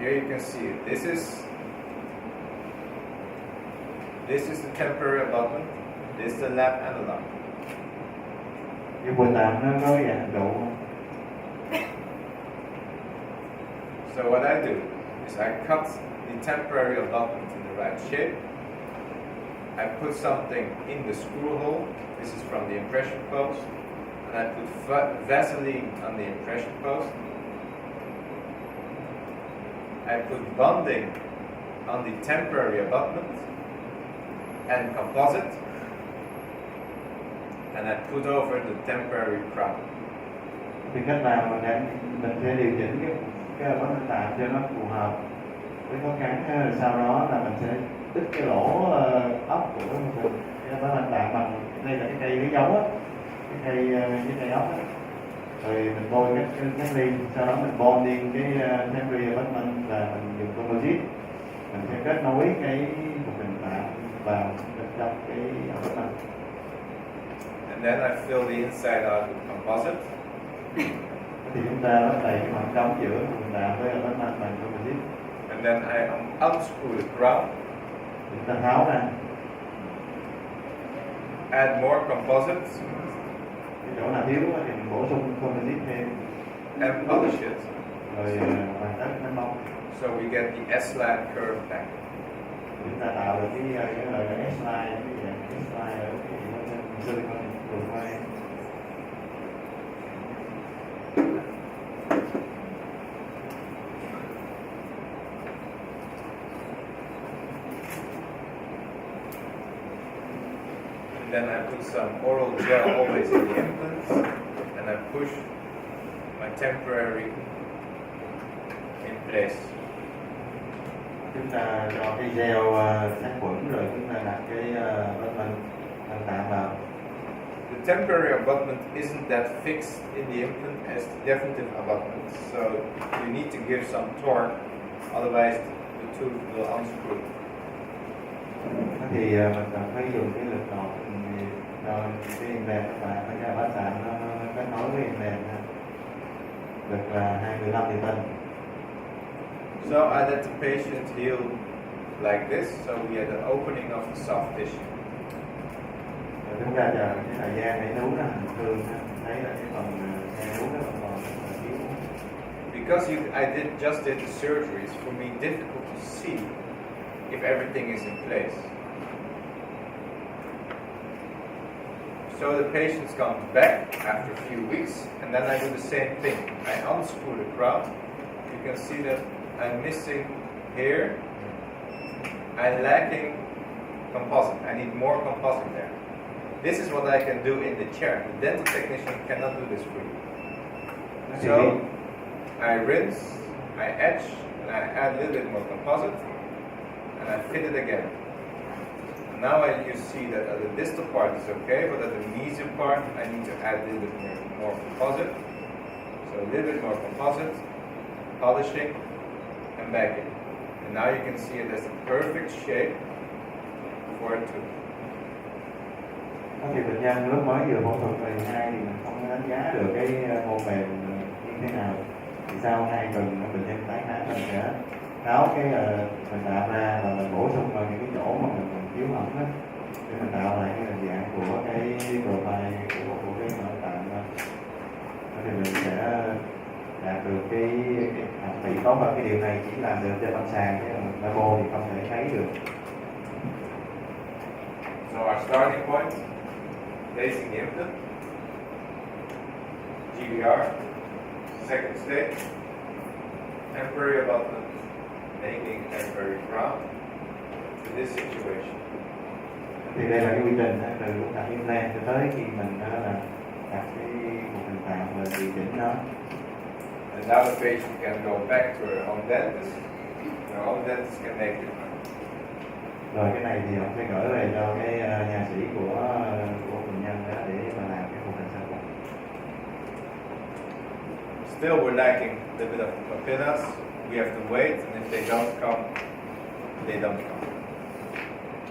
here you can see it. This is the temporary abutment. This is the lap analog. Cái quần tạm nó có cái dạng độ không? So what I do is I cut the temporary abutment in the right shape. I put something in the screw hole. This is from the impression post. And I put Vaseline on the impression post. I put bonding on the temporary abutment and composite. And I put over the temporary crown. Thì cách nào mình sẽ điều chỉnh cái abutment tạm cho nó phù hợp với khó khăn, rồi sau đó là mình sẽ đứt cái lỗ ốc của cái abutment tạm bằng đây là cái cây dấu á, cái cây ốc á, rồi mình bôi cái ly, sau đó mình bonding cái temporary abutment và mình dùng composite, mình sẽ kết nối cái cục hình tạm vào trong cái abutment. And then I fill the inside out with composite. Thì chúng ta lấp đầy cái khoảng trống giữa hình tạm với abutment bằng composite. And then I unscrew the crown. Chúng ta tháo ra. Add more composites. Cái chỗ nào thiếu thì mình bổ sung composite thêm. And polish it. Rồi hoàn tất nó bóng. So we get the S-line curve back. Chúng ta tạo được cái gọi là S-line, cái dạng S-line ở cái silicon profile. Then I put some oral gel always in the implants, and I push my temporary in place. Chúng ta cho cái gel sát khuẩn rồi chúng ta đặt cái abutment tạm vào. The temporary abutment isn't that fixed in the implant as the definitive abutment, so you need to give some torque, otherwise the tooth will unscrew. Thì mình cần phải dùng cái lực đột cho cái implant và cái abutment nó kết nối với implant lực là 25 Newton. So I let the patient heal like this, so we had an opening of the soft tissue. Chúng ta chờ cái thời gian để nấu ra hình thương, thấy là cái phần nấu nó còn thiếu. Because I just did the surgery, it's for me difficult to see if everything is in place. So the patient comes back after a few weeks, and then I do the same thing. I unscrew the crown. You can see that I'm missing here. I'm lacking composite. I need more composite there. This is what I can do in the chair. The dental technician cannot do this for you. So I rinse, I etch, and I add a little bit more composite, and I fit it again. Now you see that the distal part is okay, but at the mesial part I need to add a little bit more composite. So a little bit more composite, polishing, and back in. And now you can see it as the perfect shape for a tooth. Thì bệnh nhân lúc mới vừa phẫu thuật lần 2 thì mình không đánh giá được cái mô mềm như thế nào. Thì sau 2 tuần bệnh nhân tái khám mình sẽ tháo cái mình tạo ra và mình bổ sung vào những cái chỗ mà mình thiếu hỏng đó, để mình tạo lại cái hình dạng của cái profile của cái nội tạng đó. Thì mình sẽ đạt được cái học tỷ tốt hơn. Cái điều này chỉ làm được trên lâm sàng, chứ mô thì không thể thấy được. So our starting point, placing the implant, GBR, second stage, temporary abutment, making temporary crown to this situation. Thì đây là cái quy trình từ lúc đặt implant cho tới khi mình là đặt cái một hình tạng và điều chỉnh nó. And now the patient can go back to her own dentist. Her own dentist can make it. Rồi cái này thì ông sẽ gửi về cho cái nhà sĩ của bệnh nhân đó để mà làm cái cuộc hình sau cùng. Still we're lacking a little bit of papillas. We have to wait, and if they don't come, they don't come.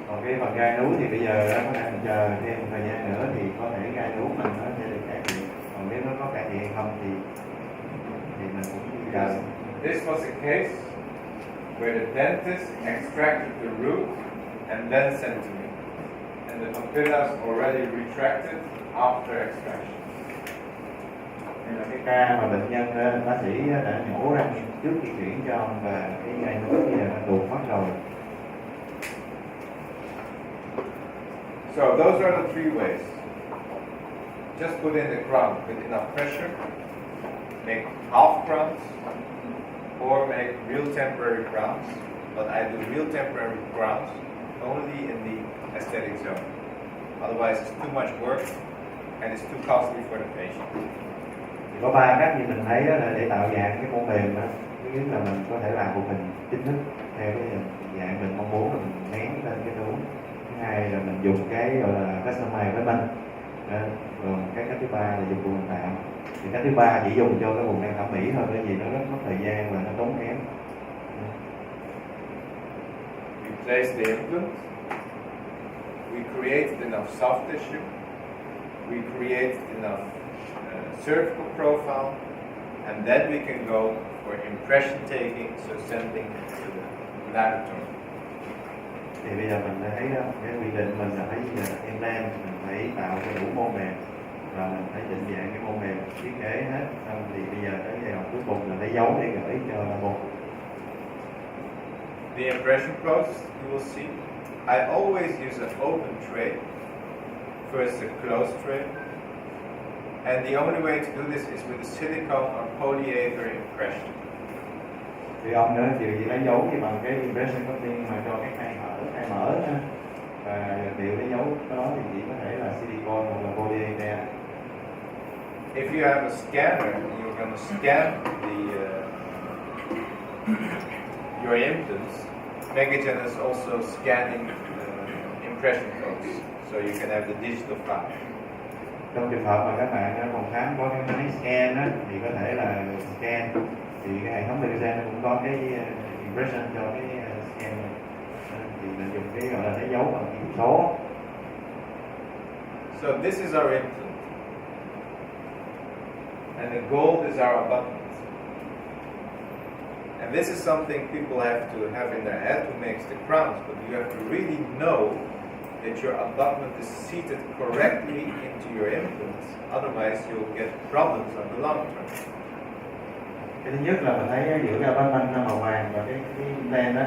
Còn cái phần gai nú thì bây giờ đó có thể mình chờ thêm một thời gian nữa thì có thể gai nú mình nó sẽ được cải thiện. Còn nếu nó có cải thiện không thì mình cũng chờ. This was the case where the dentist extracted the root and then sent to me. And the papillas already retracted after extraction. Đây là cái ca mà bệnh nhân bác sĩ đã nhổ răng trước khi chuyển cho ông và cái gai nối thì đã tuột mất rồi. So those are the three ways. Just put in the crown with enough pressure, make half crowns, or make real temporary crowns. But I do real temporary crowns only in the aesthetic zone. Otherwise it's too much work and it's too costly for the patient. Có ba cách như mình thấy là để tạo dạng cái mô mềm đó. Thứ nhất là mình có thể làm một hình chính thức theo cái dạng mình mong muốn, là mình nén lên cái đuống. Thứ hai là mình dùng cái gọi là customize với mình. Rồi cái cách thứ ba là dùng vùng tạo. Thì cách thứ ba chỉ dùng cho cái vùng răng thẩm mỹ thôi, bởi vì nó rất mất thời gian và nó tốn kém. We place the implant. We created enough soft tissue. We created enough surgical profile, and then we can go for impression taking, so sending to the laboratory. Thì bây giờ mình thấy cái quy định mình là phải implant, mình phải tạo cái đủ mô mềm và mình phải định dạng cái mô mềm thiết kế hết. Xong thì bây giờ tới giai đoạn cuối cùng là lấy dấu để gửi cho bộ. The impression process, you will see, I always use an open tray, first a closed tray, and the only way to do this is with a silicone or polyether impression. Thì ông nữa thì chỉ lấy dấu thì bằng cái impression cutting mà cho cái khai mở ha. Và điều lấy dấu đó thì chỉ có thể là silicone hoặc là polyether. If you have a scanner, you're going to scan your implants. Megagen is also scanning impression codes, so you can have the digital file. Trong trường hợp mà các bạn ở phòng khám có cái máy scan á, thì có thể là scan, thì cái hệ thống Megagen nó cũng có cái impression cho cái scan này. Thì mình dùng cái gọi là lấy dấu bằng kỹ số. So this is our implant, and the gold is our abutment. And this is something people have to have in their head who makes the crowns, but you have to really know that your abutment is seated correctly into your implants, otherwise you'll get problems on the long term. Cái thứ nhất là mình thấy giữa cái abutment màu vàng và cái implant đó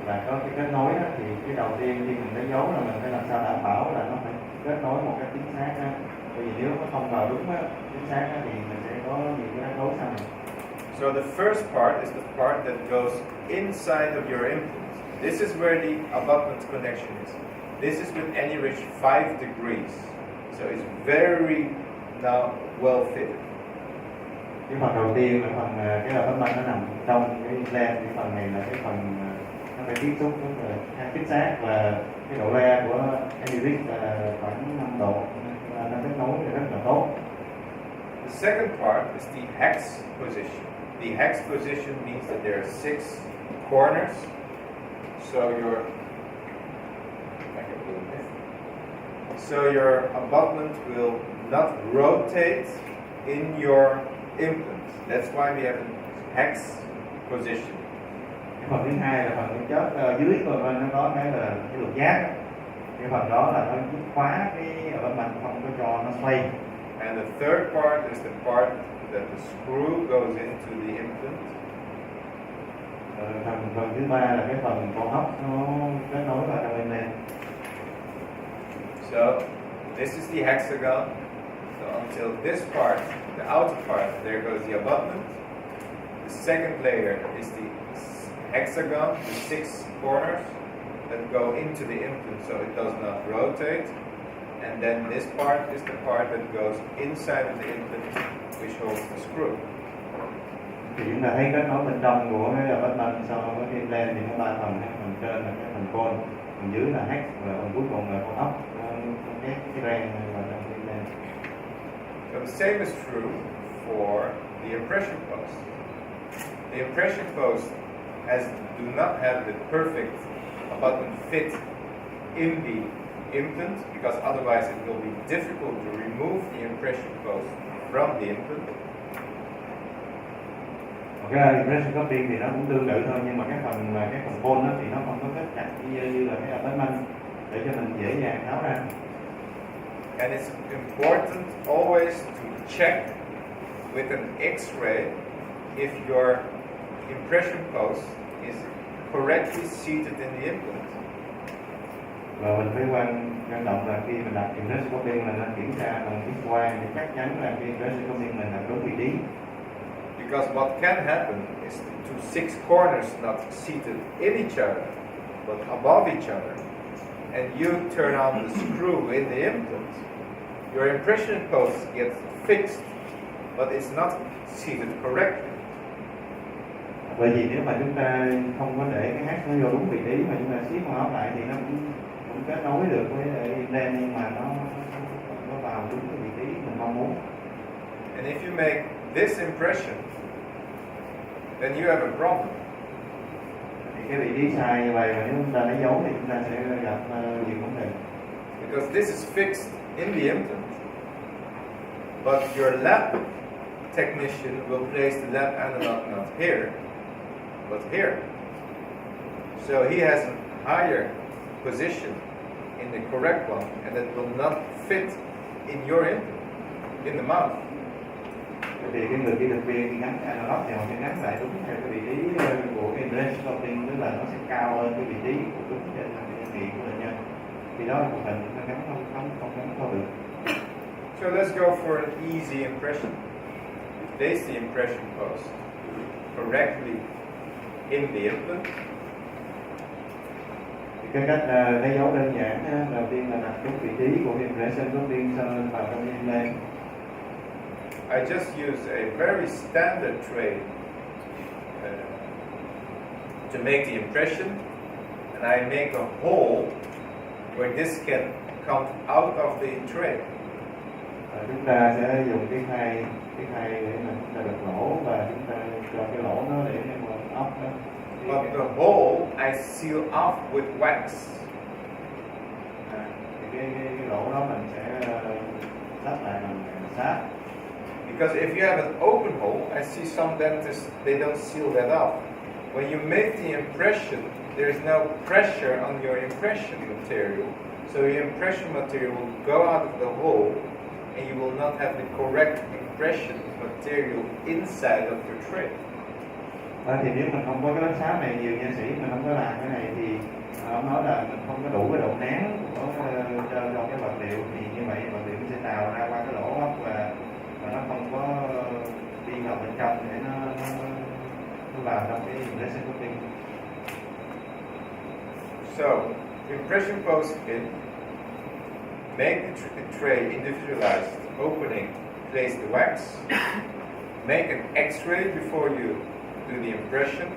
là có cái kết nối đó, thì cái đầu tiên khi mình lấy dấu là mình phải làm sao đảm bảo là nó phải kết nối một cách chính xác đó. Bởi vì nếu nó không vào đúng đó, chính xác đó, thì mình sẽ có nhiều cái rắc rối sau này. So the first part is the part that goes inside of your implant. This is where the abutment connection is. This is with any reach 5 degrees. So it's very now well fitted. Cái phần đầu tiên là phần cái abutment nó nằm trong cái implant. Cái phần này là cái phần nó phải tiếp xúc rất là chính xác, và cái độ le của any reach là khoảng 5 độ, nó kết nối rất là tốt. The second part is the hex position. The hex position means that there are 6 corners. So your abutment will not rotate in your implant. That's why we have a hex position. Cái phần thứ hai là phần cái chớp dưới của nó có cái là cái lục giác. Cái phần đó là nó giúp khóa cái abutment, không có cho nó xoay. And the third part is the part that the screw goes into the implant. Phần thứ ba là cái phần con ốc nó kết nối vào trong implant. So this is the hexagon. So until this part, the outer part, there goes the abutment. The second layer is the hexagon, the 6 corners that go into the implant so it does not rotate. And then this part is the part that goes inside of the implant, which holds the screw. Thì chúng ta thấy kết nối bên trong của cái abutment so với cái implant thì có 3 phần. Phần trên là cái phần cone, phần dưới là hex, và phần cuối cùng là con ốc, cái rang vào trong cái implant. So the same is true for the impression post. The impression post do not have the perfect abutment fit in the implant, because otherwise it will be difficult to remove the impression post from the implant. Cái impression copying thì nó cũng tương tự thôi, nhưng mà cái phần bone thì nó không có kết chặt như là cái attachment để cho mình dễ dàng tháo ra. And it's important always to check with an X-ray if your impression post is correctly seated in the implant. Và mình phải quan trọng là khi mình đặt impression copying là nên kiểm tra bằng X-quang để chắc chắn là cái impression copying mình đặt đúng vị trí. Because what can happen is to 6 corners not seated in each other, but above each other, and you turn on the screw in the implant, your impression post gets fixed, but it's not seated correctly. Bởi vì nếu mà chúng ta không có để cái hát nó vô đúng vị trí mà chúng ta siết con ốc lại thì nó cũng kết nối được với implant, nhưng mà nó vào đúng cái vị trí mình mong muốn. And if you make this impression, then you have a problem. Thì cái vị trí sai như vậy mà nếu chúng ta lấy dấu thì chúng ta sẽ gặp nhiều vấn đề. Because this is fixed in the implant, but your lab technician will place the lab analog not here, but here. So he has a higher position in the correct one, and it will not fit in your implant, in the mouth. Thì cái người kỹ thuật viên khi gắn analog thì họ sẽ gắn lại đúng theo cái vị trí của cái impression copying, tức là nó sẽ cao hơn cái vị trí của đúng trên cái miệng của bệnh nhân. Thì đó là một phần nó gắn không gắn không được. So let's go for an easy impression. Place the impression post correctly in the implant. Thì cái cách lấy dấu đơn giản đầu tiên là đặt cái vị trí của impression copying vào trong implant. I just use a very standard tray to make the impression, and I make a hole where this can come out of the tray. Chúng ta sẽ dùng cái khay để mà chúng ta đập lỗ và chúng ta cho cái lỗ nó để mà ốc đó. But the hole I seal off with wax. Thì cái lỗ đó mình sẽ lắp lại bằng sáp. Because if you have an open hole, I see some dentists, they don't seal that off. When you make the impression, there is no pressure on your impression material, so your impression material will go out of the hole, and you will not have the correct impression material inside of your tray. Thì nếu mình không có cái lớp sáp này, nhiều nha sĩ mình không có làm cái này thì ông nói là mình không có đủ cái độ nén của cho cái vật liệu, thì như vậy vật liệu sẽ tạo ra qua cái lỗ ốc và nó không có đi vào bên trong để nó vào trong cái impression copying. So, impression post in, make the tray individualized, opening, place the wax, make an X-ray before you do the impression,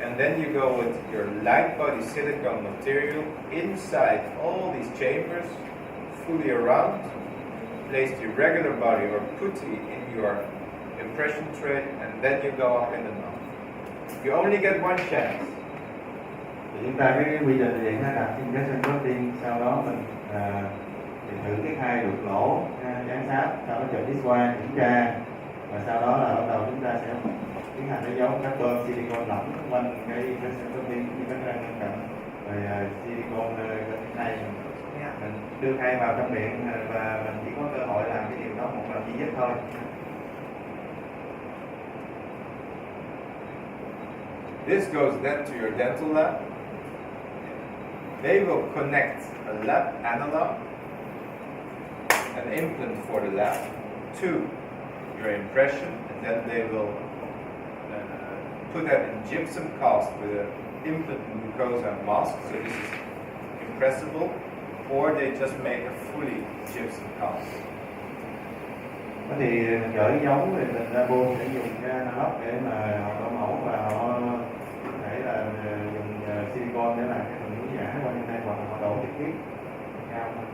and then you go with your light body silicone material inside all these chambers, fully around. Place the regular body or putty in your impression tray, and then you go up in the mouth. You only get one chance. Thì chúng ta cái quy trình là vậy, đặt impression copying, sau đó mình thử cái khay đục lỗ, dán sáp, sau đó chụp X-quang kiểm tra, và sau đó là bắt đầu chúng ta sẽ tiến hành lấy dấu carbon silicone lỏng quanh cái impression copying như các răng bên cạnh, rồi silicone khay. Mình đưa khay vào trong miệng và mình chỉ có cơ hội làm cái điều đó một lần duy nhất thôi. This goes then to your dental lab. They will connect a lab analog, an implant for the lab, to your impression, and then they will put that in gypsum cast with an implant mucosa mask, so this is impressible. Or they just make a fully gypsum cast. Thì mình gửi dấu thì mình ra buôn sẽ dùng cái analog để mà họ đo mẫu và họ có thể là dùng silicone để làm cái phần hướng giả qua bên đây, hoặc là họ đổ trực tiếp cao hơn.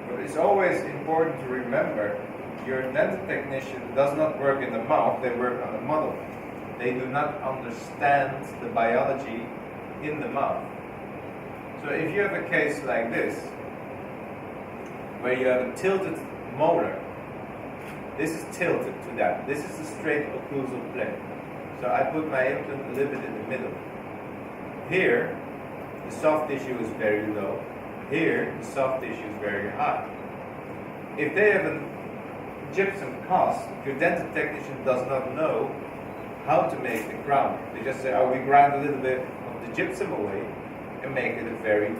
But it's always important to remember your dental technician does not work in the mouth, they work on the model. They do not understand the biology in the mouth. So if you have a case like this, where you have a tilted molar, this is tilted to that. This is a straight occlusal plane. So I put my implant a little bit in the middle. Here, the soft tissue is very low. Here, the soft tissue is very high. If they have a gypsum cast, your dental technician does not know how to make the crown. They just say, oh, we grind a little bit of the gypsum away and make it a very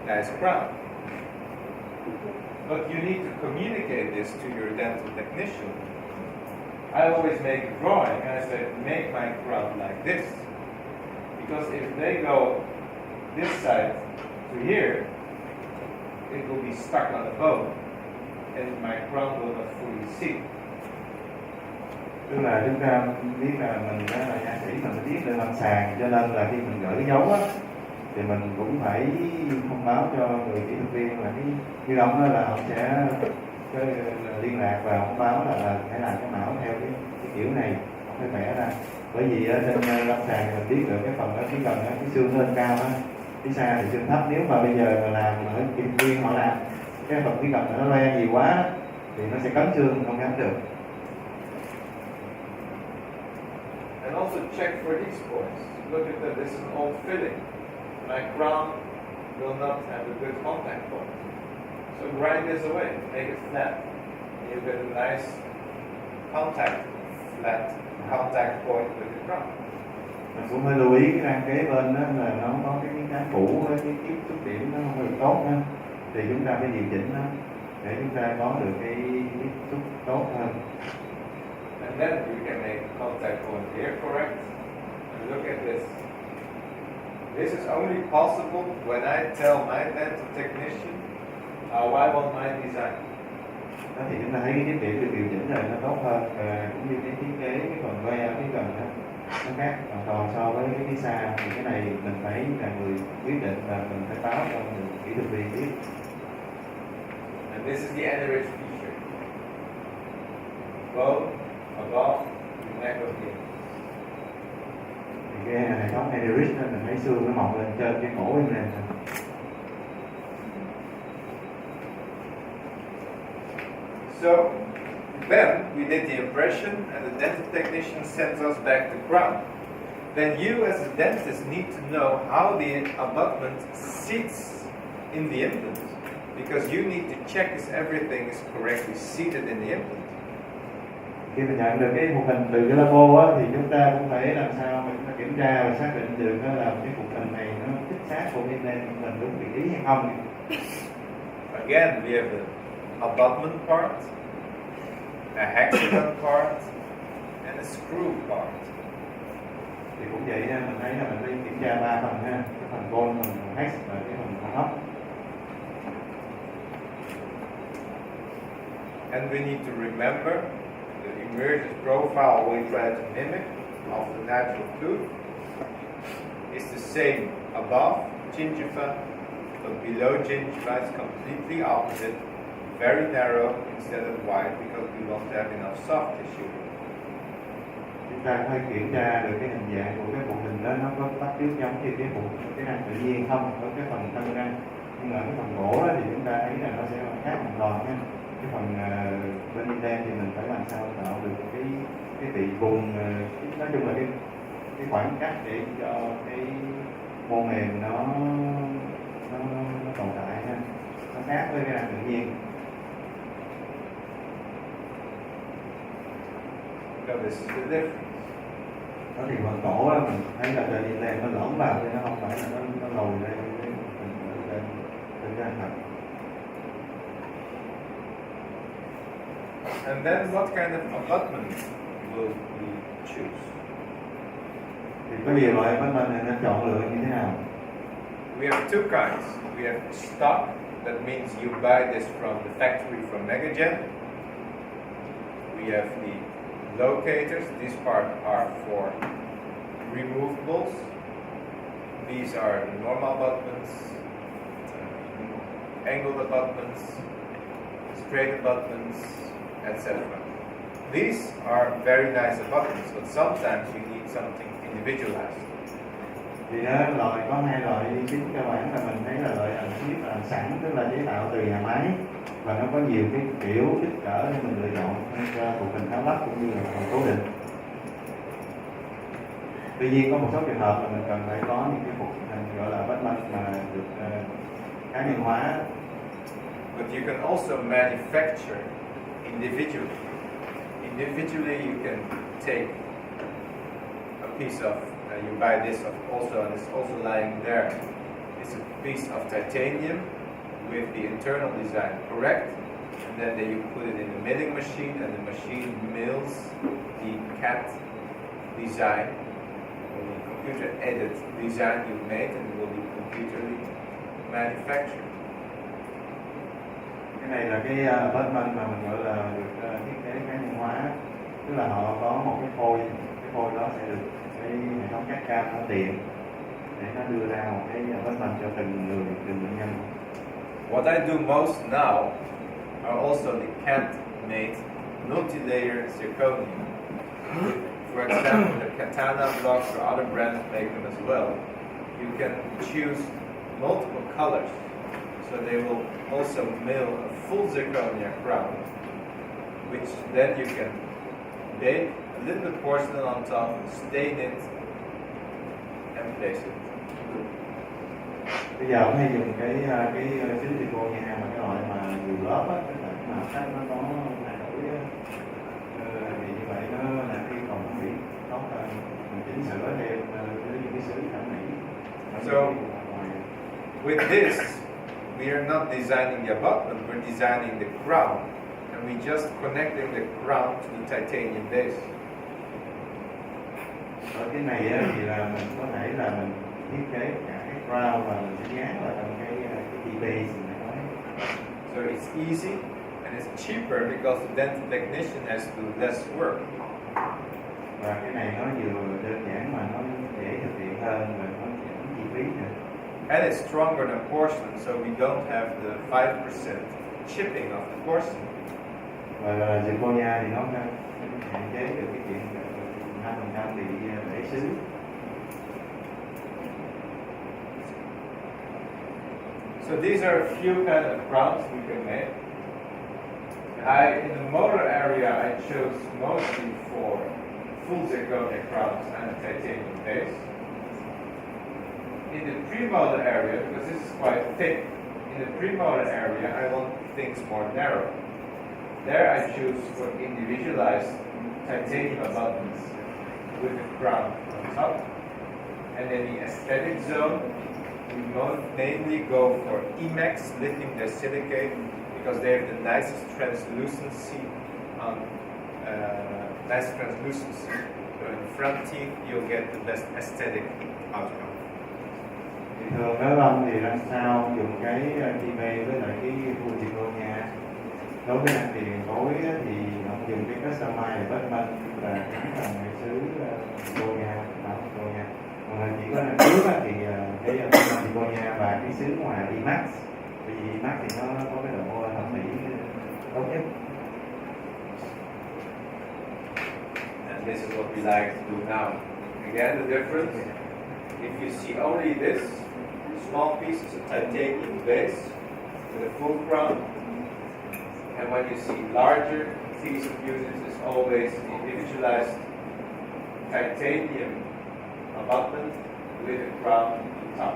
nice crown. But you need to communicate this to your dental technician. I always make a drawing and I say, make my crown like this. Because if they go this side to here, it will be stuck on the bone and my crown will not fully see. Tức là chúng ta biết là mình đó là nha sĩ, mình biết lên lâm sàng, cho nên là khi mình gửi cái dấu á thì mình cũng phải thông báo cho người kỹ thuật viên là cái như ông đó là họ sẽ liên lạc và thông báo là phải làm cái mão theo cái kiểu này, không phải vẽ ra. Bởi vì ở trên lâm sàng mình biết được cái phần đó chỉ cần cái xương lên cao á, phía xa thì xương thấp. Nếu mà bây giờ mà làm ở kỹ thuật viên họ làm cái phần chỉ cần nó loe nhiều quá thì nó sẽ cấn xương, không gắn được. And also check for these points. Look at that, this is all filling. My crown will not have a good contact point. So grind this away, make it flat. And you get a nice flat contact point with the crown. Mình cũng phải lưu ý cái răng kế bên đó là nó có cái miếng cũ với cái tiếp xúc điểm nó không được tốt nữa. Thì chúng ta phải điều chỉnh nó để chúng ta có được cái tiếp xúc tốt hơn. And then you can make contact point here, correct? And look at this. This is only possible when I tell my dental technician how I want my design. Đó thì chúng ta thấy cái tiếp điểm được điều chỉnh rồi nó tốt hơn, cũng như cái thiết kế cái phần loe ở phía gần đó nó khác hoàn toàn so với cái phía xa. Thì cái này mình phải là người quyết định và mình phải báo cho người kỹ thuật viên biết. And this is the aneurysm feature. Bone above the neck of the implant. Thì cái hệ thống aneurysm mình thấy xương nó mọc lên trên cái cổ em này. So then we did the impression and the dental technician sends us back the crown. Then you as a dentist need to know how the abutment sits in the implant, because you need to check if everything is correctly seated in the implant. Khi mình nhận được cái phục hình từ cái labo á, thì chúng ta cũng phải làm sao mình kiểm tra và xác định được là cái phục hình này nó chính xác của mình đúng vị trí hay không. Again, we have the abutment part, a hexagon part, and a screw part. Thì cũng vậy ha, mình thấy là mình phải kiểm tra 3 phần ha, cái phần cone, phần hex và cái phần ốc. And we need to remember the emergence profile we try to mimic of the natural tooth is the same above gingiva, but below gingiva is completely opposite, very narrow instead of wide, because we want to have enough soft tissue. Chúng ta phải kiểm tra được cái hình dạng của cái bộ hình đó nó có bắt chước giống như cái răng tự nhiên không, có cái phần thân răng. Nhưng mà cái phần gỗ đó thì chúng ta thấy là nó sẽ khác hoàn toàn nha. Cái phần bên Implant thì mình phải làm sao tạo được cái vị vùng, nói chung là cái khoảng cách để cho cái mô mềm nó tồn tại ha, nó khác với cái răng tự nhiên. So this is the difference. Đó thì phần cổ đó, mình thấy là trên Implant nó lõm vào chứ nó không phải là nó lồi lên răng thật. And then what kind of abutment will we choose? Thì có nhiều loại abutment này nên chọn lựa như thế nào? We have two kinds. We have stock, that means you buy this from the factory from Megagen. We have the locators. These parts are for removables. These are the normal abutments, angled abutments, straight abutments, etc. These are very nice abutments, but sometimes you need something individualized. Thì loại có hai loại chính cơ bản là mình thấy là loại thứ nhất là sẵn, tức là chế tạo từ nhà máy và nó có nhiều cái kiểu kích cỡ để mình lựa chọn cho phục hình tháo lắp cũng như là phần cố định. Tuy nhiên có một số trường hợp là mình cần phải có những cái phục hình gọi là vết mạch mà được cá nhân hóa. But you can also manufacture individually. Individually, you can take a piece of, you buy this also, and it's also lying there. It's a piece of titanium with the internal design correct, and then you put it in the milling machine, and the machine mills the CAD design, or the computer-aided design you've made, and it will be computerly manufactured. Cái này là cái vết manh mà mình gọi là được thiết kế cá nhân hóa, tức là họ có một cái phôi đó sẽ được cái hệ thống cắt cam nó tiện để nó đưa ra một cái vết manh cho từng người, từng bệnh nhân. What I do most now are also the CAD-made multi-layer zirconium. For example, the Katana blocks or other brands make them as well. You can choose multiple colors, so they will also mill a full zirconia crown, which then you can bake a little bit porcelain on top, stain it, and place it. Bây giờ ông hay dùng cái kính zirconia mà cái loại mà nhiều lớp á, tức là cái màu sắc nó có thay đổi thì như vậy nó là cái còn bị tốt hơn, mình chỉnh sửa thêm với những cái sứ thẩm mỹ. So with this, we are not designing the abutment, we're designing the crown, and we just connecting the crown to the titanium base. Ở cái này thì là mình có thể là mình thiết kế cả cái crown và mình sẽ dán vào trong cái base này nói. So it's easy and it's cheaper because the dental technician has to do less work. Và cái này nó vừa đơn giản mà nó dễ thực hiện hơn và nó giảm chi phí nữa. And it's stronger than porcelain, so we don't have the 5% chipping of the porcelain. Và zirconia thì nó hạn chế được cái chuyện 5% bị bể xứ. So these are a few kind of crowns we can make. In the molar area, I chose mostly for full zirconia crowns and a titanium base. In the premolar area, because this is quite thick, in the premolar area, I want things more narrow. There I choose for individualized titanium abutments with a crown on top. And in the aesthetic zone, we mainly go for Emax lithium disilicate because they have the nicest translucency So in the front teeth, you'll get the best aesthetic outcome. Thì thường ở lông thì làm sao dùng cái TP với lại cái full zirconia. Đối với ăn tiền phối thì họ dùng cái customize vết manh là cái là nghệ sứ zirconia, zirconia. Còn chỉ có năm trước thì cái zirconia và cái sứ ngoài Emax. Bởi vì Emax thì nó có cái độ thẩm mỹ tốt nhất. And this is what we like to do now. Again, the difference, if you see only this, small pieces of titanium base with a full crown, and when you see larger piece of units, it's always individualized titanium abutment with a crown on top.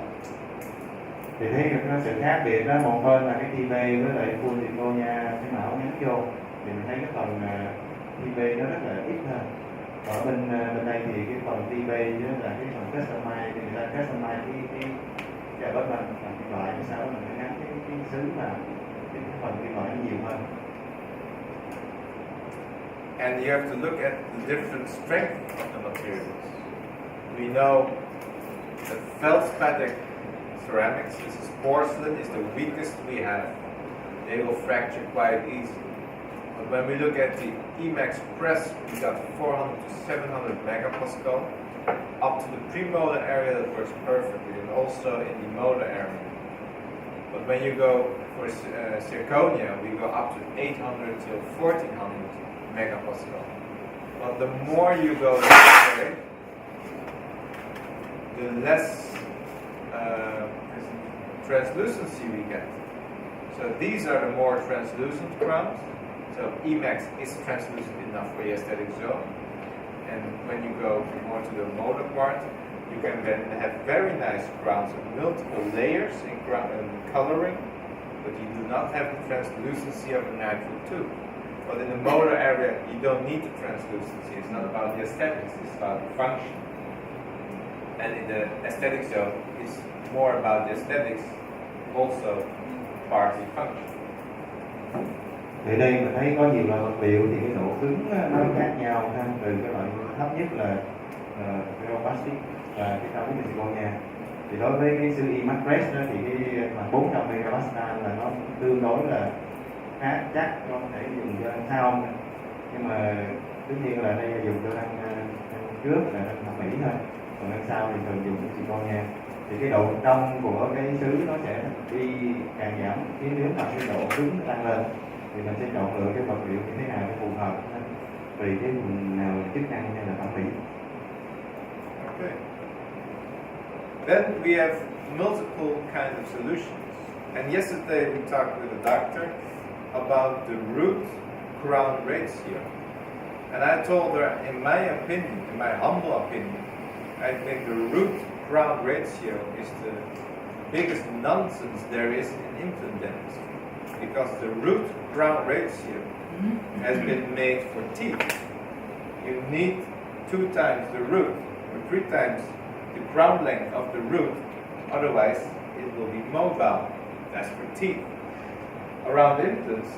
Thì thấy nó sự khác biệt đó, một bên là cái TP với lại full zirconia cái mẫu nhắn vô, thì mình thấy cái phần TP nó rất là ít hơn. Ở bên đây thì cái phần TP với là cái phần customize thì người ta customize cái bất manh phần kim loại, sau đó mình phải gắn cái sứ mà cái phần kim loại nó nhiều hơn. And you have to look at the different strength of the materials. We know that feldspathic ceramics, this is porcelain, is the weakest we have. They will fracture quite easily. But when we look at the Emax press, we got 400 to 700 megapascal. Up to the premolar area that works perfectly, and also in the molar area. But when you go for zirconia, we go up to 800 to 1400 megapascal. But the more you go this way, the less translucency we get. So these are the more translucent crowns. So Emax is translucent enough for the aesthetic zone. And when you go more to the motor part, you can then have very nice crowns with multiple layers in coloring, but you do not have the translucency of a natural tooth. But in the motor area, you don't need the translucency. It's not about the aesthetics, it's about the function. And in the aesthetic zone, it's more about the aesthetics, also partly function. Thì đây mình thấy có nhiều loại vật liệu thì cái độ cứng nó khác nhau ha, từ cái loại thấp nhất là plastic và cái cao nhất là silicone. Thì đối với cái sư Implant đó thì cái khoảng 400 megapascal là nó tương đối là khá chắc, có thể dùng cho răng sau, nhưng mà tất nhiên là đây là dùng cho răng trước là răng thẩm mỹ thôi, còn răng sau thì thường dùng cái silicone. Thì cái độ trong của cái sứ nó sẽ đi càng giảm, nếu mà cái độ cứng tăng lên thì mình sẽ chọn lựa cái vật liệu như thế nào để phù hợp tùy cái vùng nào chức năng hay là thẩm mỹ. Okay. Then we have multiple kinds of solutions. And yesterday we talked with the doctor about the root crown ratio. And I told her, in my opinion, in my humble opinion, I think the root crown ratio is the biggest nonsense there is in implant dentistry. Because the root crown ratio has been made for teeth. You need 2 times the root or 3 times the crown length of the root, otherwise it will be mobile. That's for teeth. Around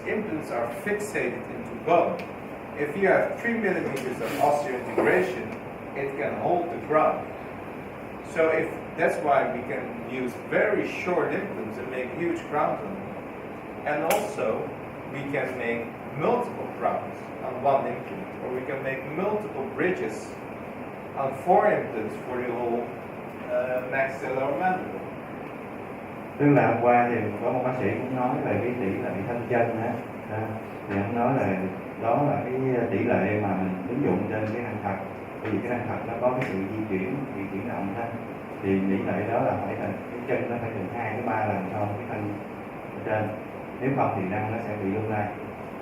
implants are fixated into bone. If you have 3 millimeters of osseointegration, it can hold the crown. So that's why we can use very short implants and make huge crowns on them. And also, we can make multiple crowns on 1 implant, or we can make multiple bridges on 4 implants for the whole maxilla or mandible. Tức là hôm qua thì có một bác sĩ cũng nói về cái tỷ lệ thanh chân á, thì ông nói là đó là cái tỷ lệ mà mình ứng dụng trên cái răng thật, vì cái răng thật nó có cái sự di chuyển động ha, thì tỷ lệ đó là phải là cái chân nó phải từ 2 đến 3 lần so với cái thân ở trên, nếu không thì răng nó sẽ bị lung lay.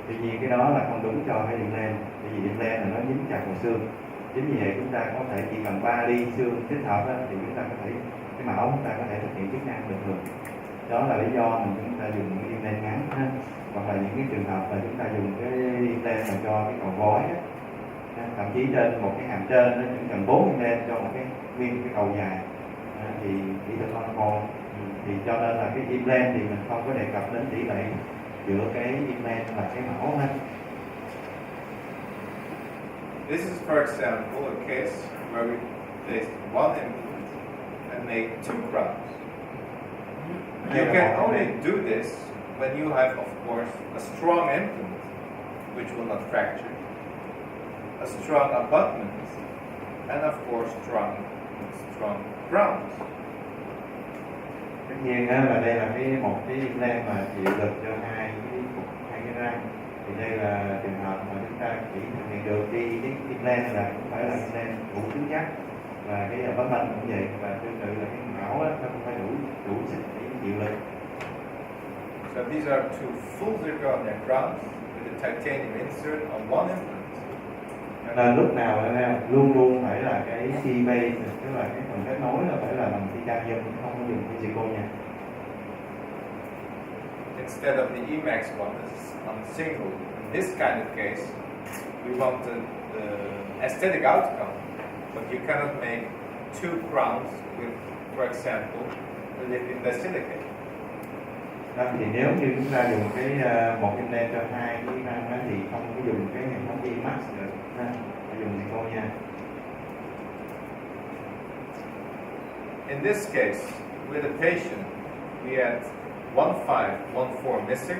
Tuy nhiên cái đó là không đúng cho cái implant, bởi vì implant là nó dính chặt vào xương. Chính vì vậy chúng ta có thể chỉ cần 3 ly xương tích hợp đó, thì chúng ta có thể cái mẫu chúng ta có thể thực hiện chức năng bình thường. Đó là lý do mà chúng ta dùng cái implant ngắn ha, hoặc là những cái trường hợp là chúng ta dùng cái implant mà cho cái cầu vói đó. Thậm chí trên một cái hàm trên nó chỉ cần 4 implant cho một cái nguyên cái cầu dài thì kỹ thuật con thì cho nên là cái implant thì mình không có đề cập đến tỷ lệ giữa cái implant và cái mẫu ha. This is, for example, a case where we placed 1 implant and made 2 crowns. You can only do this when you have, of course, a strong implant, which will not fracture, a strong abutment, and of course strong crowns. Tất nhiên là đây là một cái implant mà chịu lực cho hai cái răng. Thì đây là trường hợp mà chúng ta chỉ thực hiện được cái implant là cũng phải là implant đủ cứng chắc, và cái abutment cũng vậy, và tương tự là cái mão nó cũng phải đủ sức để chịu lực. So these are 2 full zirconia crowns with a titanium insert on 1 implant. Nên lúc nào luôn luôn phải là cái C-base, tức là cái phần kết nối là phải là bằng titanium, không có dùng cái silicone. Instead of the Emax one, this is on single. In this kind of case, we want the aesthetic outcome, but you cannot make 2 crowns with, for example, a lithium disilicate. Thì nếu như chúng ta dùng cái một implant cho 2 cái răng thì không có dùng cái hệ thống Emax được, phải dùng silicone nha. In this case, with a patient, we had 1.5, 1.4 missing,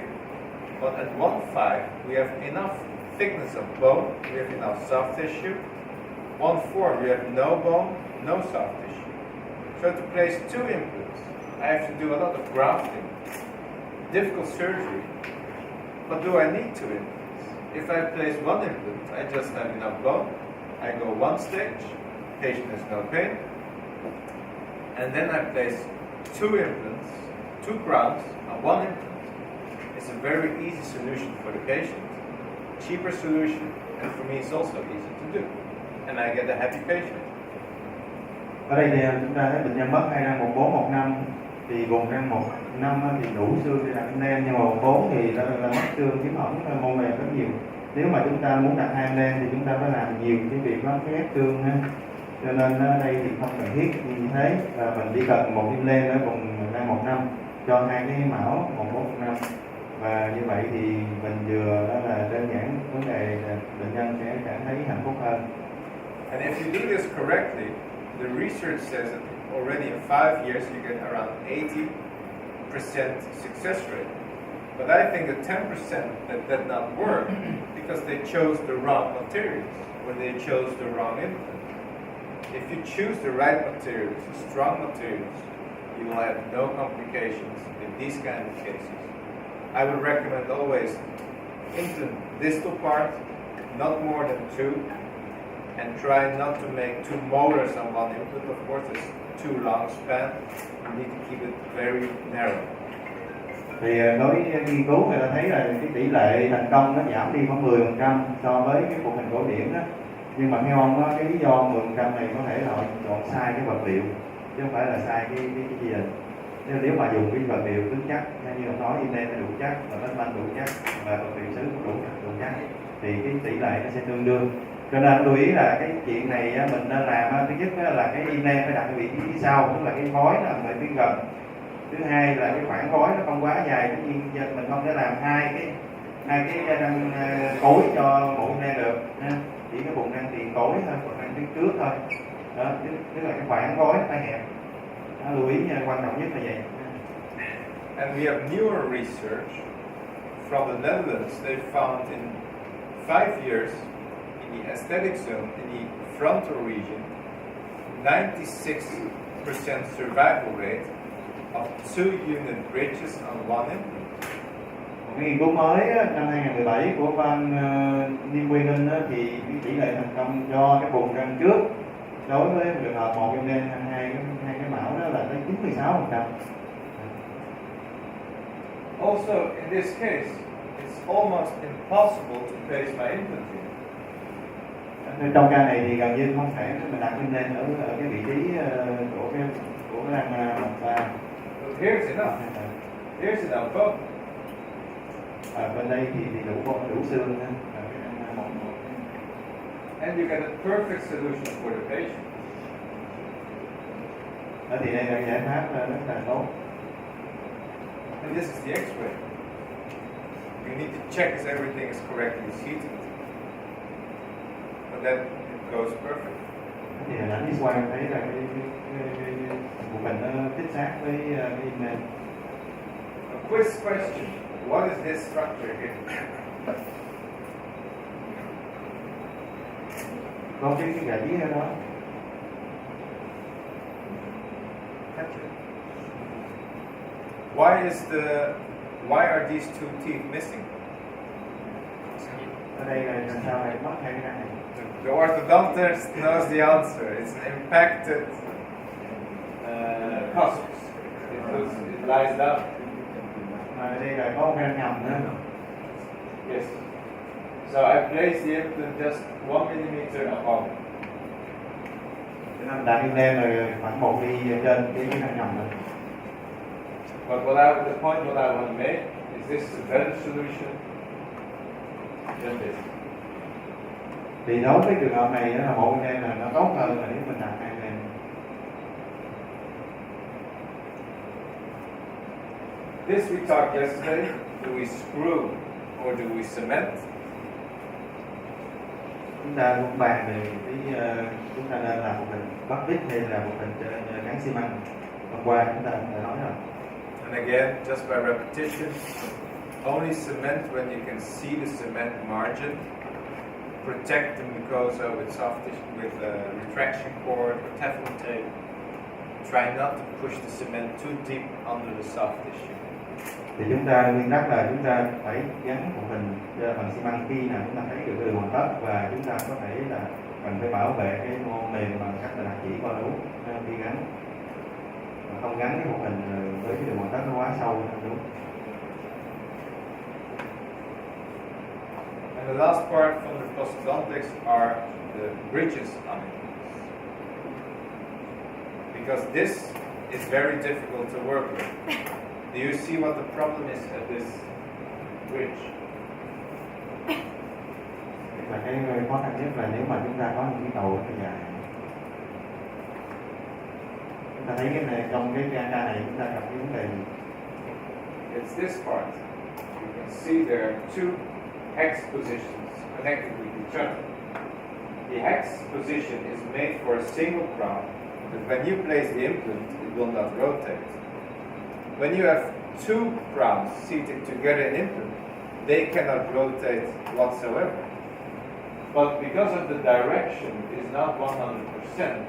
but at 1.5 we have enough thickness of bone, we have enough soft tissue. 1.4 we have no bone, no soft tissue. So to place 2 implants, I have to do a lot of grafting, difficult surgery. But do I need 2 implants? If I place 1 implant, I just have enough bone, I go 1 stage, patient has no pain, and then I place 2 implants, 2 crowns on 1 implant. It's a very easy solution for the patient, cheaper solution, and for me it's also easy to do. and I get a happy patient. Ở đây thì chúng ta thấy bệnh nhân mất 2 răng 14 một năm, thì vùng răng 1 năm thì đủ xương để đặt implant, nhưng mà 14 thì là mất xương chiếm hỏng mô mềm rất nhiều. Nếu mà chúng ta muốn đặt 2 implant thì chúng ta phải làm nhiều cái việc đó, cái ghép xương ha. Cho nên ở đây thì không cần thiết như thế, và mình chỉ cần một implant ở vùng răng 1 năm cho 2 cái mão 14 một năm, và như vậy thì mình vừa đó là đơn giản vấn đề là bệnh nhân sẽ cảm thấy hạnh phúc hơn. And if you do this correctly, the research says that already in 5 years you get around 80% success rate. But I think that 10% that did not work because they chose the wrong materials, when they chose the wrong implant. If you choose the right materials, strong materials, you will have no complications in these kind of cases. I would recommend always implant distal part, not more than 2, and try not to make 2 molars on one implant. Of course, it's too long span. You need to keep it very narrow. Thì đối với nghiên cứu người ta thấy là cái tỷ lệ thành công nó giảm đi khoảng 10% so với cái cuộc hình cổ điển đó. Nhưng mà theo ông đó, cái lý do 10% này có thể là họ chọn sai cái vật liệu chứ không phải là sai cái gì định. Nên nếu mà dùng cái vật liệu cứng chắc, như ông nói, implant nó đủ chắc, và vết manh đủ chắc, và vật liệu sứ cũng đủ chắc, thì cái tỷ lệ nó sẽ tương đương. Cho nên lưu ý là cái chuyện này mình nên làm thứ nhất là cái implant phải đặt cái vị trí phía sau, tức là cái khối nó ở phía gần. Thứ hai là cái khoảng khối nó không quá dài, tất nhiên mình không thể làm hai cái răng cối cho một implant được, chỉ cái vùng răng tiền cối thôi, vùng răng phía trước thôi. Đó, tức là cái khoảng khối nó phải hẹp. Đó, lưu ý quan trọng nhất là vậy. And we have newer research from the Netherlands. They found in 5 years in the aesthetic zone, in the frontal region, 96% survival rate of 2 unit bridges on one implant. Một cái nghiên cứu mới năm 2017 của Van Nieuwenhuizen thì cái tỷ lệ thành công cho cái vùng răng trước đối với trường hợp một implant hai cái mão đó là tới 96%. Also, in this case, it's almost impossible to place my implant here. Trong ca này thì gần như không thể mình đặt implant ở cái vị trí của cái răng mặt ba. Here's enough. Here's enough bone. Bên đây thì đủ xương. And you get a perfect solution for the patient. Đó thì đây là giải pháp rất là tốt. And this is the X-ray. You need to check if everything is correctly seated. But then it goes perfect. Thì hình ảnh X-quang thấy là cái bộ phận nó chính xác với cái implant. A quiz question. What is this structure here? Có cái gãy ở đó. Why are these 2 teeth missing? Ở đây là sao này mất hai cái răng này. The orthodontist knows the answer. It's an impacted cusps. It lies down. Ở đây là có một răng nhầm nữa. Yes. So I place the implant just 1 millimeter above. Cho nên đặt implant là khoảng 1 ly trên cái răng nhầm nữa. But the point what I want to make is this is a better solution than this. Thì đối với trường hợp này là một implant là nó tốt hơn là nếu mình đặt hai implant. This we talked yesterday. Do we screw or do we cement? Chúng ta cũng bàn về chúng ta nên làm một hình bắt vít hay là một hình gắn xi măng. Hôm qua chúng ta đã nói rồi. And again, just by repetition, only cement when you can see the cement margin. Protect the mucosa with soft tissue, with a retraction cord or Teflon tape. Try not to push the cement too deep under the soft tissue. Thì chúng ta nguyên tắc là chúng ta phải gắn một hình bằng xi măng khi nào chúng ta thấy được đường hoàn tất, và chúng ta có thể là cần phải bảo vệ cái mô mềm bằng cách là chỉ qua lú khi gắn, và không gắn cái một hình với cái đường hoàn tất nó quá sâu trong lú. And the last part from the prosthodontics are the bridges on it. Because this is very difficult to work with. Do you see what the problem is at this bridge? Và cái khó khăn nhất là nếu mà chúng ta có những cái cầu rất dài. Chúng ta thấy cái này trong cái ca này chúng ta gặp cái vấn đề gì? It's this part. You can see there are two hex positions connected with each other. The hex position is made for a single crown, but when you place the implant, it will not rotate. When you have two crowns seated together in implant, they cannot rotate whatsoever. But because of the direction is not 100%,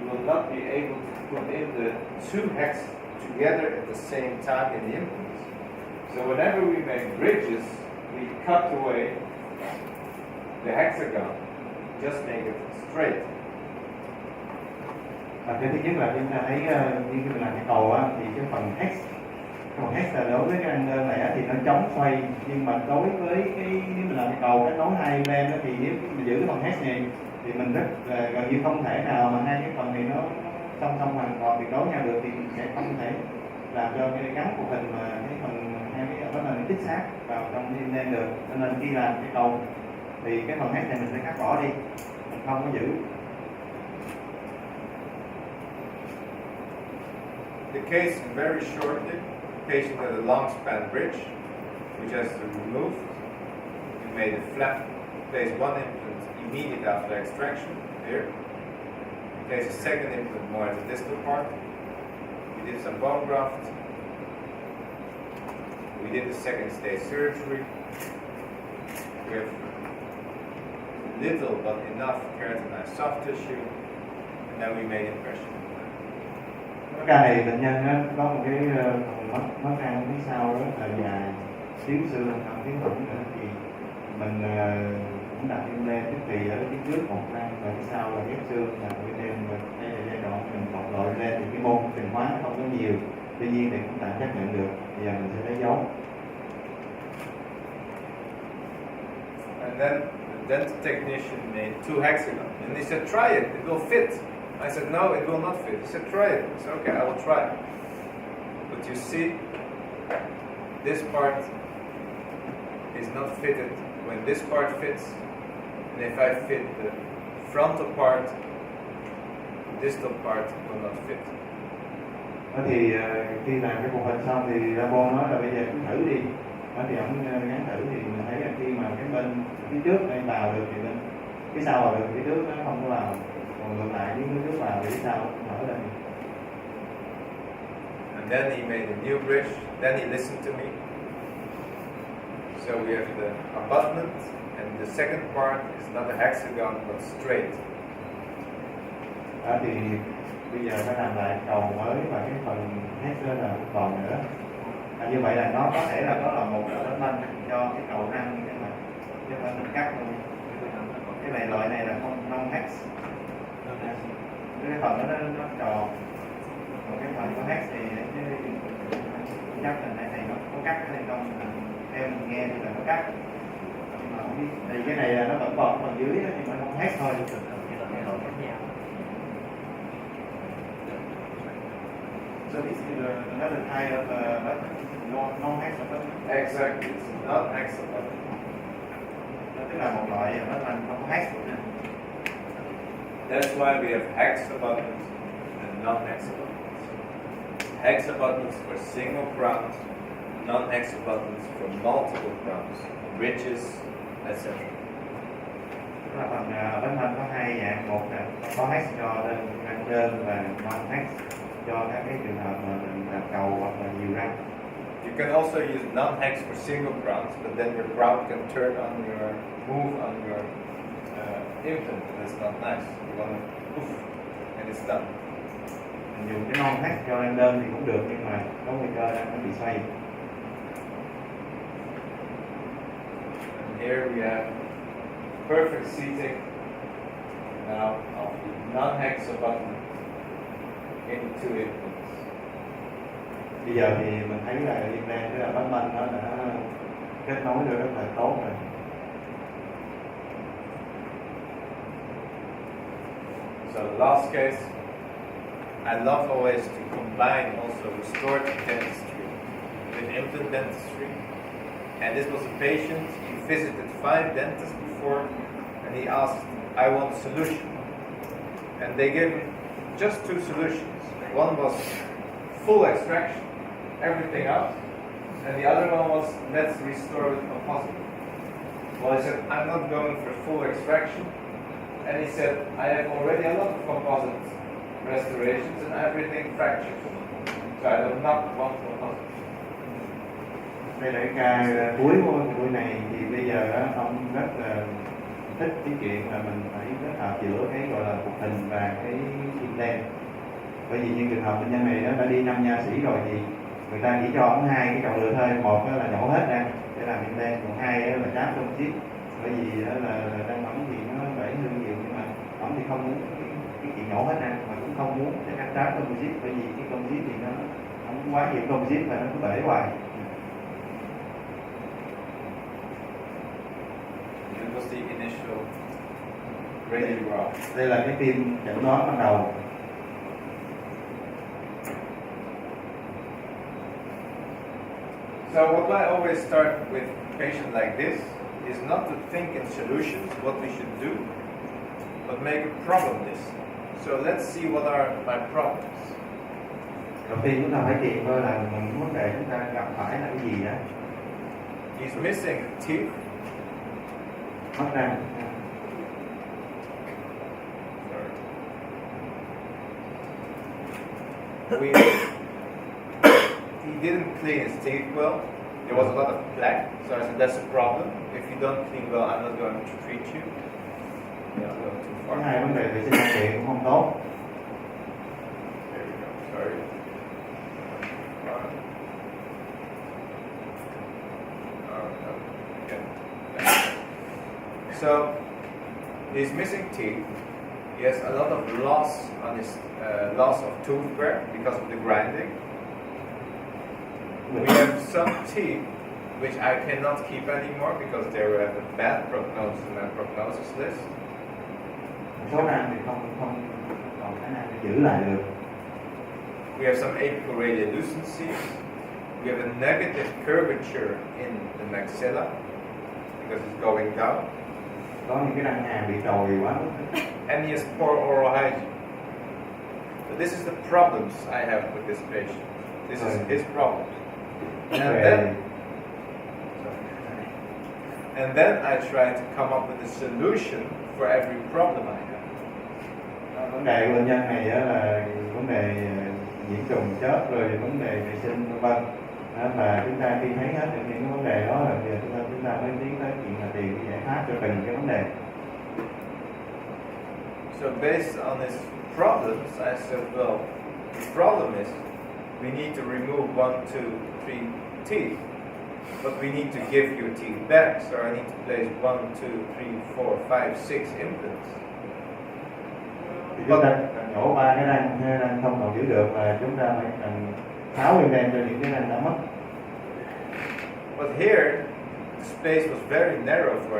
you will not be able to put in the two hexes together at the same time in the implants. So whenever we make bridges, we cut away the hexagon, just make it straight. Và cái thứ nhất là chúng ta thấy như mình làm cái cầu á, thì cái phần hex là đối với cái răng đơn này thì nó chống xoay, nhưng mà đối với cái nếu mình làm cái cầu cái nối hai lên đó, thì nếu mình giữ cái phần hex này thì mình rất gần như không thể nào mà hai cái phần này nó song song hoàn toàn tuyệt đối nhau được, thì mình sẽ không thể làm cho cái gắn của hình mà cái phần hai cái đó là chính xác vào trong lên được. Cho nên khi làm cái cầu thì cái phần hex này mình sẽ cắt bỏ đi, mình không có giữ. The case is very shortly. Patient had a long span bridge, which has to be removed. We made a flap, place one implant immediately after extraction, here. Place a second implant more at the distal part. We did some bone graft. We did the second stage surgery. We have little but enough keratinized soft tissue, and then we made impression. Cái ca này bệnh nhân á, có một cái mất răng phía sau rất là dài, xíu xương không tiếng thủng nữa, thì mình cũng đặt im lên trước kỳ ở phía trước một răng và phía sau là ghép xương là im lên, và đây là giai đoạn mình bọc lội lên thì cái môn tiền hóa không có nhiều, tuy nhiên thì cũng tạm chấp nhận được. Bây giờ mình sẽ lấy dấu. And then the dental technician made two hexagons, and he said, "Try it; it will fit." I said, "No, it will not fit." He said, "Try it." I said, "Okay, I will try." But you see, this part is not fitted when this part fits, and if I fit the frontal part, the distal part will not fit. Thì khi làm cái bộ hình xong thì Rabo nói là bây giờ cứ thử đi. Thì ông gắn thử thì mình thấy là khi mà cái bên phía trước đây vào được thì bên phía sau vào được, phía trước nó không có vào. Còn ngược lại nếu nước vào thì phía sau mở lên. And then he made a new bridge. Then he listened to me. So we have the abutment, and the second part is not a hexagon but straight. Thì bây giờ phải làm lại cầu mới và cái phần hex lên là không còn nữa. Như vậy là nó có thể là có là một tấm banh cho cái cầu răng như thế này, chứ không mình cắt luôn. Cái này loại này là không non hex. Cái phần nó tròn, còn cái phần có hex thì chắc là này nó có cắt hay không, theo mình nghe thì là nó cắt, nhưng mà không biết thì cái này là nó vẫn còn phần dưới đó, nhưng mà không hex thôi. So this is another kind of non-hex abutment. Exactly, it's not hex abutment. Tức là một loại nó thành không có hex nữa. That's why we have hex abutments and non-hex abutments. Hex abutments for single crowns, non-hex abutments for multiple crowns, bridges, etc. Tức là phần abutment có hai dạng, một là có hex cho răng đơn và non-hex cho các cái trường hợp mà mình làm cầu hoặc là nhiều răng. You can also use non-hex for single crowns, but then your crown can turn on your move on your implant, and that's not nice. You want to poof, and it's done. Mình dùng cái non-hex cho răng đơn thì cũng được, nhưng mà có nguy cơ răng nó bị xoay. And here we have perfect seating now of the non-hex abutment into implants. Bây giờ thì mình thấy là Implant, tức là bánh banh nó đã kết nối được rất là tốt rồi. So last case, I love always to combine also restorative dentistry with implant dentistry. And this was a patient, he visited 5 dentists before, and he asked, I want a solution. And they gave him just 2 solutions. One was full extraction, everything out, and the other one was let's restore with composite. Well, I said, I'm not going for full extraction. And he said, I have already a lot of composite restorations and everything fractured. So I do not want composite. Đây là cái ca cuối của buổi này, thì bây giờ đó, ông rất là thích cái chuyện là mình phải kết hợp giữa cái gọi là phục hình và cái implant. Bởi vì như trường hợp bệnh nhân này đó đã đi 5 nha sĩ rồi thì người ta chỉ cho ông 2 cái chọn lựa thôi, một là nhổ hết ra để làm implant, còn 2 là tráp trong chip. Bởi vì đó là đang ổng thì nó bể hương nhiều, nhưng mà ổng thì không muốn cái chuyện nhổ hết ra, mà cũng không muốn cái cắt tráp trong chip, bởi vì cái công chip thì nó không quá nhiều công chip và nó cứ bể hoài. It was the initial radiograph. Đây là cái phim chẩn đoán ban đầu. So what I always start with a patient like this is not to think in solutions, what we should do, but make a problem list. So let's see what are my problems. Đầu tiên chúng ta phải tìm coi là vấn đề chúng ta gặp phải là cái gì đó. He's missing teeth. Mất răng. He didn't clean his teeth well. There was a lot of plaque, so I said that's a problem. If you don't clean well, I'm not going to treat you. Yeah, I'm going too far. Thứ hai, vấn đề vệ sinh răng miệng cũng không tốt. There we go. Sorry. So he's missing teeth. He has a lot of loss on his loss of tooth wear because of the grinding. We have some teeth which I cannot keep anymore because they were at a bad prognosis in my prognosis list. Số răng thì không còn khả năng để giữ lại được. We have some apical radiolucencies. We have a negative curvature in the maxilla because it's going down. Có những cái răng hàm bị trồi quá. And he has poor oral hygiene. So this is the problems I have with this patient. This is his problem. And then I try to come up with a solution for every problem I have. Vấn đề của bệnh nhân này là vấn đề nhiễm trùng chết, rồi vấn đề vệ sinh v.v. Và chúng ta khi thấy hết được những cái vấn đề đó là chúng ta mới tiến tới chuyện là tìm cái giải pháp cho từng cái vấn đề. So based on his problems, I said, well, the problem is we need to remove 1, 2, 3 teeth, but we need to give your teeth back. So I need to place 1, 2, 3, 4, 5, 6 implants. Thì chúng ta nhổ 3 cái răng không còn giữ được, và chúng ta phải cần tháo implant cho những cái răng đã mất. But here, the space was very narrow for